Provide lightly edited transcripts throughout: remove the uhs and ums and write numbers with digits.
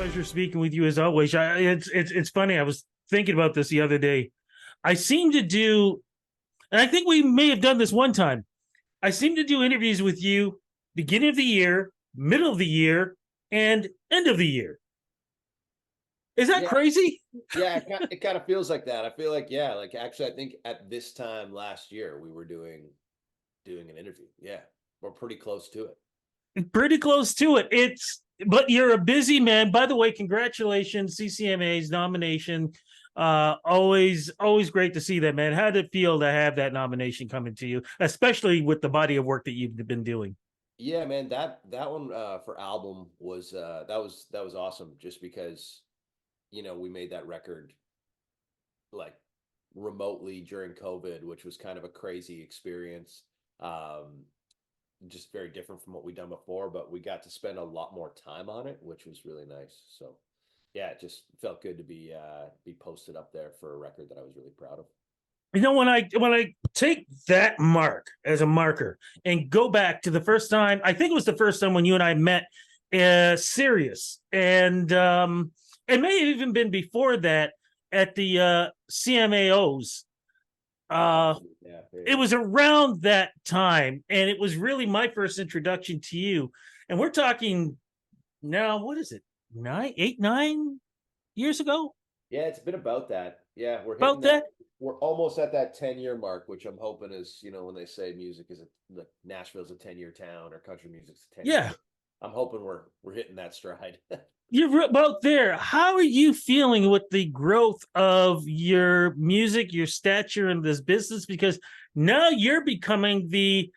Pleasure speaking with you as always. It's funny. I was thinking about this the other day. I seem to do, and I think we may have done this one time. I seem to do interviews with you beginning of the year, middle of the year, and end of the year. Is that Yeah, crazy? yeah, it kind of feels like that. I feel like, yeah, like actually, I think at this time last year we were doing an interview. Yeah, we're pretty close to it. Pretty close to it. But you're a busy man. By the way, congratulations, CCMA's nomination. Always great to see that, man. How did it feel to have that nomination coming to you, especially with the body of work that you've been doing? Yeah, man, that one for album was that was awesome. Just because we made that record like remotely during COVID, which was kind of a crazy experience. Um, just very different from what we'd done before, but we got to spend a lot more time on it, which was really nice. So yeah, it just felt good to be posted up there for a record that I was really proud of. When I take that mark as a marker and go back to the first time, I think it was the first time when you and I met, Sirius, and it may have even been before that at the CMAOs. Uh, Possibly, yeah, yeah, it yeah. was around that time, and it was really my first introduction to you. And we're talking now, what is it, 9 8 9 years ago? Yeah, it's been about that. Yeah, we're hitting About that. that. We're almost at that 10-year mark, which I'm hoping is, when they say music is like Nashville's a 10-year town or country music's a 10-year Yeah, town. I'm hoping we're hitting that stride. you're about there. How are you feeling with the growth of your music, your stature in this business? Because now you're becoming the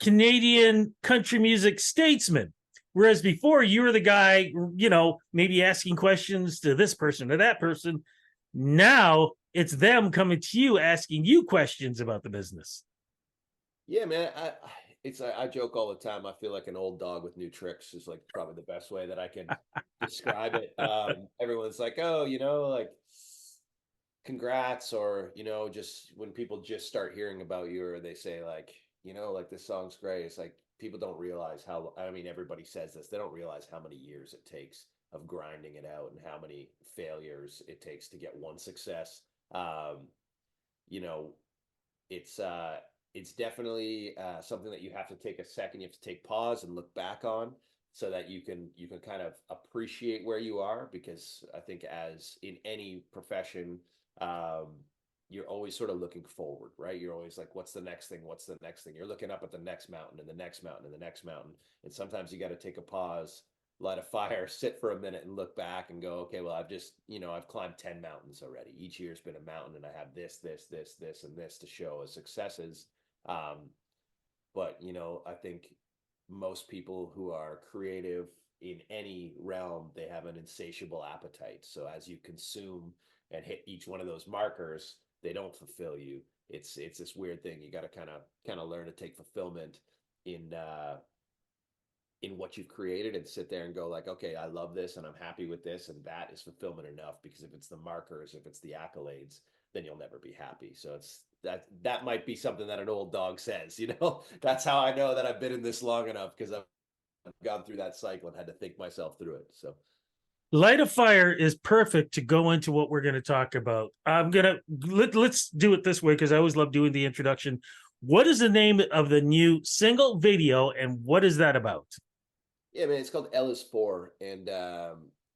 Canadian country music statesman. Whereas before you were the guy, maybe asking questions to this person or that person. Now it's them coming to you asking you questions about the business. Yeah, man. I joke all the time. I feel like an old dog with new tricks is like probably the best way that I can describe it. Everyone's like, oh, like congrats, or just when people just start hearing about you, or they say like, like this song's great. It's like people don't realize how. I mean, everybody says this. They don't realize how many years it takes of grinding it out and how many failures it takes to get one success. Um, you know, it's definitely something that you have to take a second. You have to take pause and look back on, so that you can kind of appreciate where you are. Because I think, as in any profession, um, you're always sort of looking forward, right? You're always like, what's the next thing? What's the next thing? You're looking up at the next mountain and the next mountain and the next mountain. And sometimes you got to take a pause, light a fire, sit for a minute and look back and go, okay, well, I've climbed 10 mountains already. Each year's been a mountain, and I have this, and this to show as successes. Um, but, I think most people who are creative in any realm, they have an insatiable appetite. So as you consume and hit each one of those markers, they don't fulfill you. It's this weird thing. You got to kind of learn to take fulfillment in in what you've created, and sit there and go like, okay, I love this and I'm happy with this, and that is fulfillment enough. Because if it's the markers, if it's the accolades, then you'll never be happy. So that might be something that an old dog says. That's how I know that I've been in this long enough, because I've gone through that cycle and had to think myself through it. So Light of Fire is perfect to go into what we're going to talk about. Let's do it this way, because I always love doing the introduction. What is the name of the new single video, and what is that about? yeah, man, it's called L is Four, and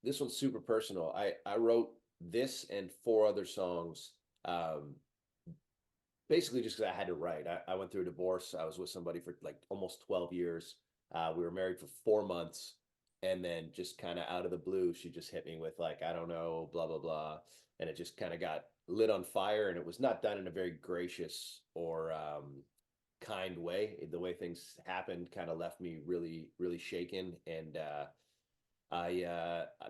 this one's super personal. I wrote this and four other songs, um, basically just because I had to write. I went through a divorce. I was with somebody for like almost 12 years. We were married for 4 months. And then, just kind of out of the blue, she just hit me with like, I don't know, blah, blah, blah. And it just kind of got lit on fire. And it was not done in a very gracious or kind way. The way things happened kind of left me really, really shaken. And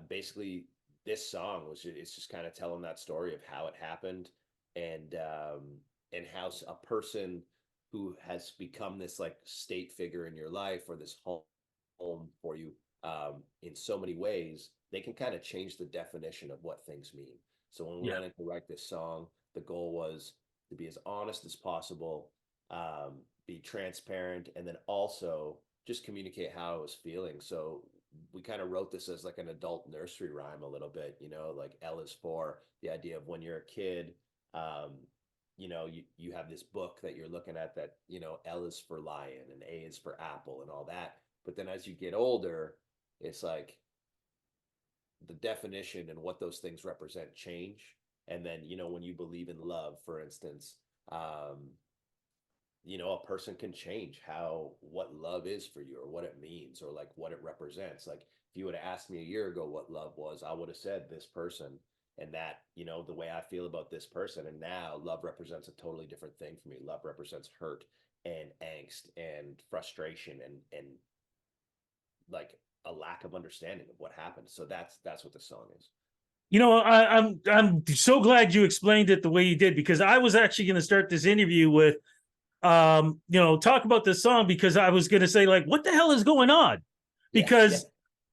basically, this song it's just kind of telling that story of how it happened, and how a person who has become this like state figure in your life, or this home for you, in so many ways, they can kind of change the definition of what things mean. So when we Yeah. went in to write this song, the goal was to be as honest as possible, be transparent, and then also just communicate how I was feeling. So we kind of wrote this as like an adult nursery rhyme a little bit, you know, like L is for the idea of when you're a kid, um, you know, you have this book that you're looking at that, you know, L is for lion and A is for apple and all that. But then as you get older, it's like the definition and what those things represent change. And then, you know, when you believe in love, for instance, um, you know, a person can change how what love is for you or what it means or like what it represents. Like if you would have asked me a year ago what love was, I would have said this person and that, you know, the way I feel about this person. And now love represents a totally different thing for me. Love represents hurt and angst and frustration and like a lack of understanding of what happened. So that's what the song is. You know, I'm so glad you explained it the way you did, because I was actually going to start this interview with you know, talk about this song, because I was going to say, like, what the hell is going on? Yeah, yeah, Because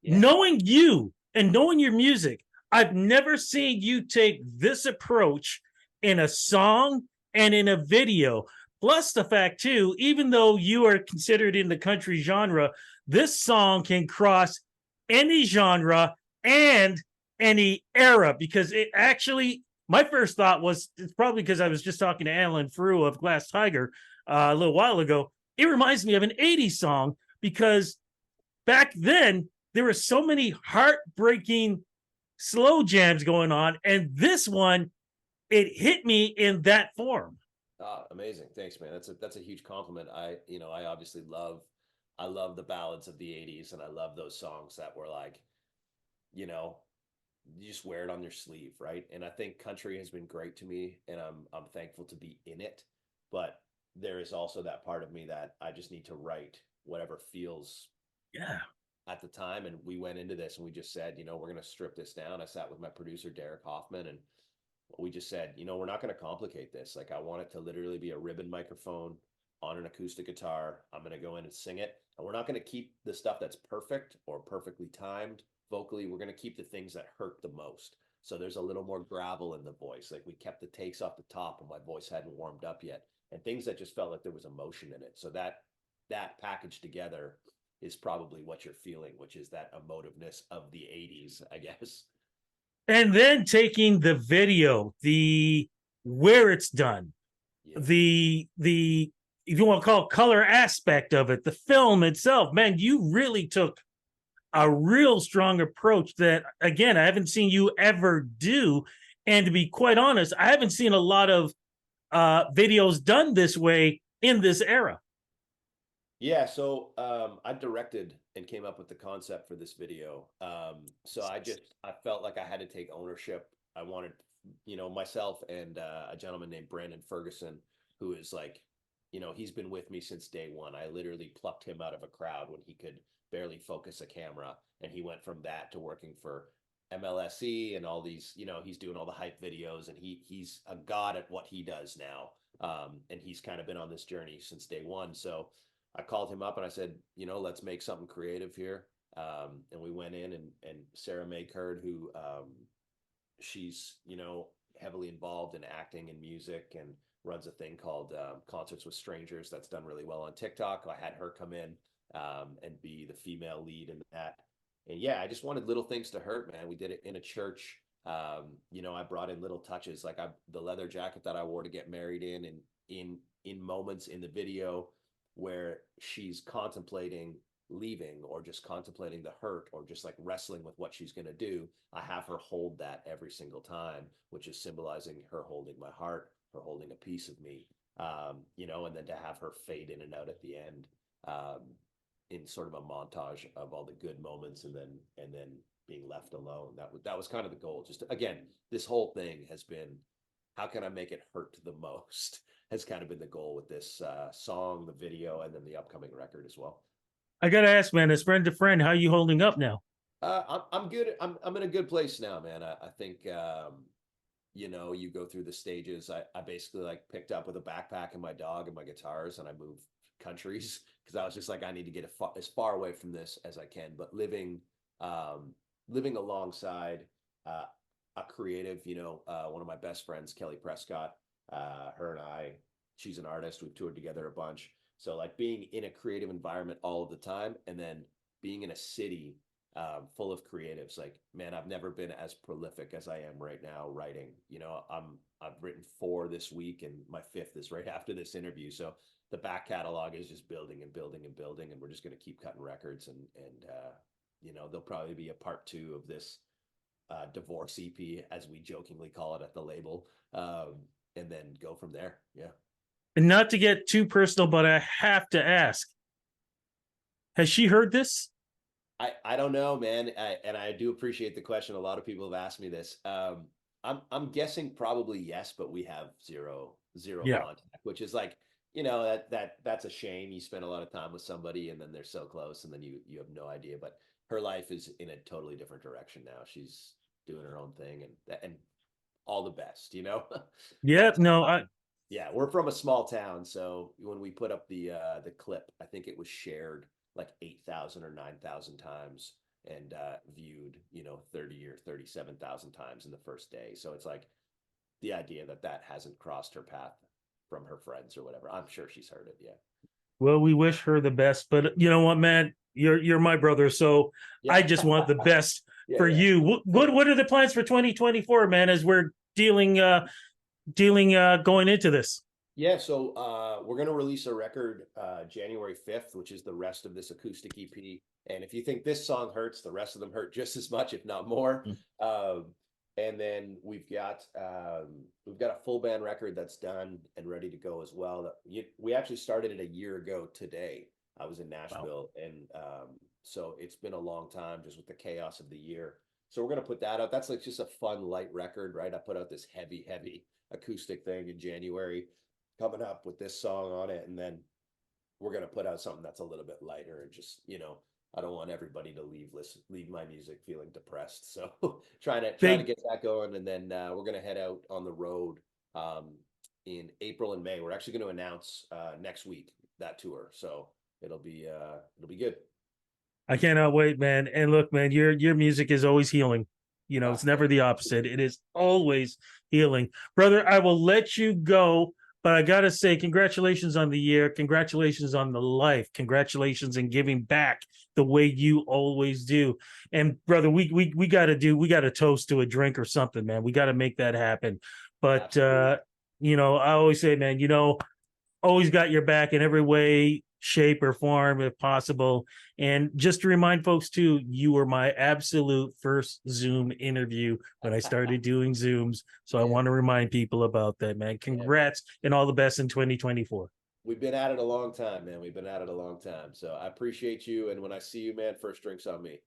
yeah. knowing you and knowing your music, I've never seen you take this approach in a song and in a video. Plus the fact too, even though you are considered in the country genre, this song can cross any genre and any era, because it actually, my first thought was, it's probably because I was just talking to Alan Frew of Glass Tiger a little while ago. It reminds me of an 80s song, because back then there were so many heartbreaking slow jams going on, and this one, it hit me in that form. Ah, amazing. Thanks, man. That's a huge compliment. You know, I obviously I love the ballads of the 80s and I love those songs that were like, you know, you just wear it on your sleeve, right? And I think country has been great to me and I'm thankful to be in it. But there is also that part of me that I just need to write whatever feels Yeah. at the time. And we went into this and we just said, you know, we're going to strip this down. I sat with my producer, Derek Hoffman, and we just said, you know, we're not going to complicate this. Like, I want it to literally be a ribbon microphone on an acoustic guitar. I'm going to go in and sing it. And we're not going to keep the stuff that's perfect or perfectly timed vocally. We're going to keep the things that hurt the most. So there's a little more gravel in the voice. Like, we kept the takes off the top and my voice hadn't warmed up yet, and things that just felt like there was emotion in it. So that package together is probably what you're feeling, which is that emotiveness of the 80s, I guess. And then taking the video, the where it's done, Yeah. the if you want to call it color aspect of it, the film itself, man, you really took a real strong approach that, again, I haven't seen you ever do. And to be quite honest, I haven't seen a lot of videos done this way in this era. Yeah, so I directed and came up with the concept for this video. So I felt like I had to take ownership. I wanted, you know, myself and a gentleman named Brandon Ferguson, who is like, you know, he's been with me since day one. I literally plucked him out of a crowd when he could barely focus a camera, and he went from that to working for MLSE and all these, you know, he's doing all the hype videos, and he's a god at what he does now. And he's kind of been on this journey since day one. So I called him up and I said, you know, let's make something creative here. And we went in and Sarah Maycurd, who she's, you know, heavily involved in acting and music and runs a thing called Concerts with Strangers that's done really well on TikTok. I had her come in and be the female lead in that. And yeah, I just wanted little things to hurt, man. We did it in a church. You know, I brought in little touches like the leather jacket that I wore to get married in, and in moments in the video where she's contemplating leaving or just contemplating the hurt or just like wrestling with what she's going to do, I have her hold that every single time, which is symbolizing her holding my heart, her holding a piece of me, you know, and then to have her fade in and out at the end, um, in sort of a montage of all the good moments, and then being left alone. That was kind of the goal. Just again, this whole thing has been, how can I make it hurt the most? Has kind of been the goal with this song, the video, and then the upcoming record as well. I gotta ask, man, as friend to friend, how are you holding up now? I'm good. I'm in a good place now, man. I think you know, you go through the stages. I basically like picked up with a backpack and my dog and my guitars, and I moved countries because I was just like, I need to get as far away from this as I can. But living alongside uh, a creative, you know, one of my best friends, Kelly Prescott, her and I, she's an artist. We've toured together a bunch. So like being in a creative environment all of the time, and then being in a city full of creatives. Like, man, I've never been as prolific as I am right now writing. I've written 4 this week, and my 5th is right after this interview. So the back catalog is just building and building and building, and we're just going to keep cutting records. And there'll probably be a part 2 of this divorce EP, as we jokingly call it at the label, and then go from there. Yeah. And not to get too personal, but I have to ask, has she heard this? I don't know, man. And I do appreciate the question. A lot of people have asked me this. I'm guessing probably yes, but we have zero Yeah. contact, which is like, that's a shame. You spend a lot of time with somebody and then they're so close and then you have no idea. But her life is in a totally different direction now. She's doing her own thing, and all the best, Yeah. But No, I yeah, we're from a small town, so when we put up the clip, I think it was shared like 8,000 or 9,000 times, and viewed, 30 or 37,000 times in the first day. So it's like the idea that hasn't crossed her path from her friends or whatever. I'm sure she's heard it. Yeah. well, we wish her the best, but you know what, man? You're my brother, so I Yeah. just want the best Yeah. for Yeah. you. What are the plans for 2024, man, as we're dealing going into this? Yeah, so we're gonna release a record January 5th, which is the rest of this acoustic EP. And if you think this song hurts, the rest of them hurt just as much, if not more. Um, and then we've got a full band record that's done and ready to go as well. We actually started it a year ago today. I was in Nashville, and so it's been a long time just with the chaos of the year. So we're gonna put that out. That's like just a fun light record, right? I put out this heavy acoustic thing in January, coming up with this song on it, and then we're going to put out something that's a little bit lighter, and just, I don't want everybody to leave my music feeling depressed. So trying to Big get that going. And then we're going to head out on the road in April and May. We're actually going to announce next week that tour, so it'll be good. I cannot wait, man. And look, man, your music is always healing. It's never Thank the you. opposite. It is always healing. Brother, I will let you go, but I gotta say, congratulations on the year. Congratulations on the life. Congratulations in giving back the way you always do. And brother, we gotta toast to a drink or something, man. We gotta make that happen. But Absolutely. I always say, man, always got your back in every way, shape, or form if possible. And just to remind folks too, you were my absolute first Zoom interview when I started doing Zooms. So I Yeah, want to remind people about that, man. yeah. Congrats and all the best in 2024. We've been at it a long time, man. We've been at it a long time. So I appreciate you. And when I see you, man, first drink's on me.